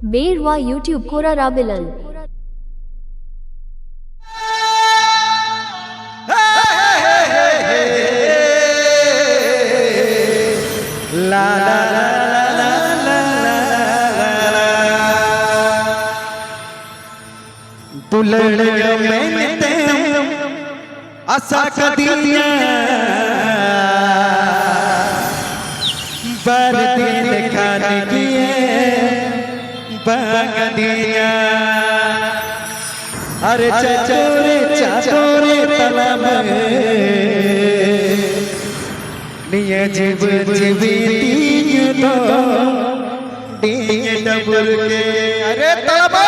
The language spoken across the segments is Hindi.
Beerwa YouTube Kora Rabilal. La la la la la la la Dulhania मैंने आशा कदिया बरदीन खाने किए बगदिया अरे चाचोरे तला में निये जीव जीवी तो दिए डबल के अरे तलबा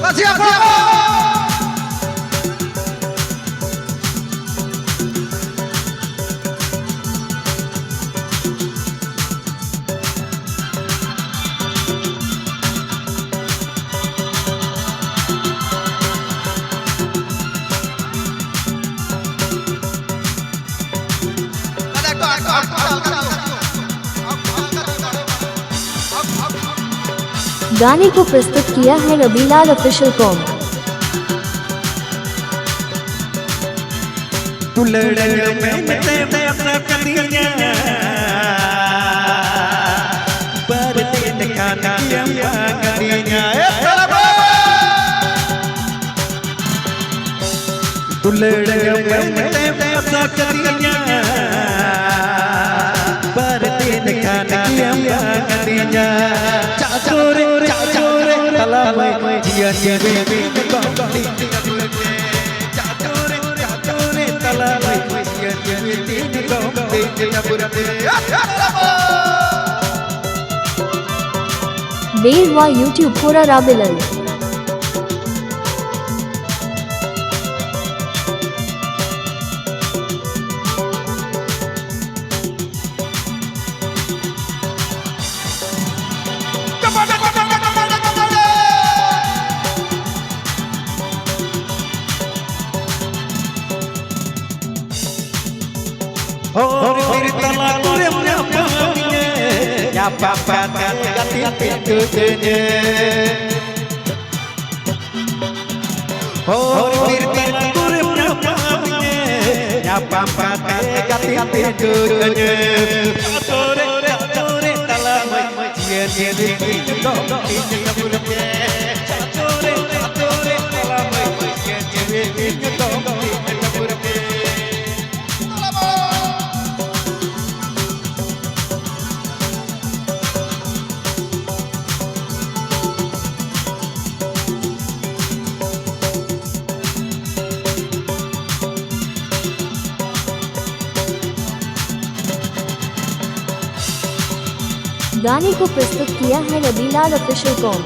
बस यहाँ गाने को प्रस्तुत किया है रबीलाल ऑफिशियल कॉम। जिया जिया चाचोरे तला जिया Beerwa YouTube Kora Rabilal. और मेरे तला करे या पापा गति तुझे और मेरे तला करे या पापा गति तुझे चाचोरे तला जिया जिया चाचोरे तला जिया गाने को प्रस्तुत किया है रबीलाल ऑफिशियल कॉम।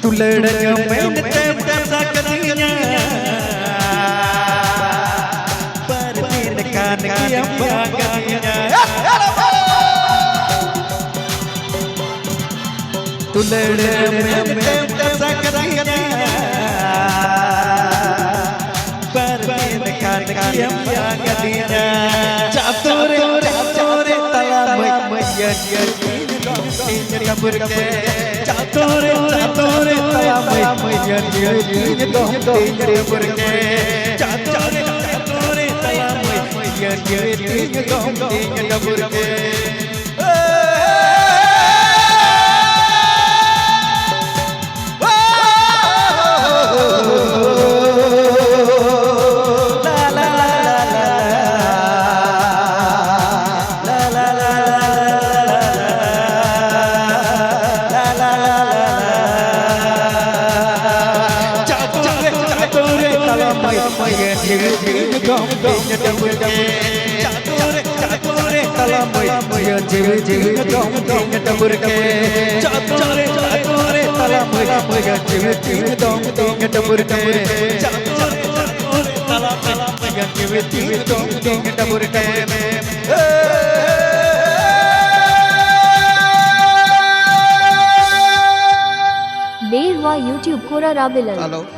तू लड़न मैंने तेम सकदियां पर दिन कान की अम्मा गदियां तू लड़न मैंने तेम सकदियां पर दिन कान की अम्मा गदियां चातुरे तला मैया kabur ke catur tala मैया तीन दो kabur ke catur tala मैया तीन दो kabur ke Berwa YouTube Kora Rabilan.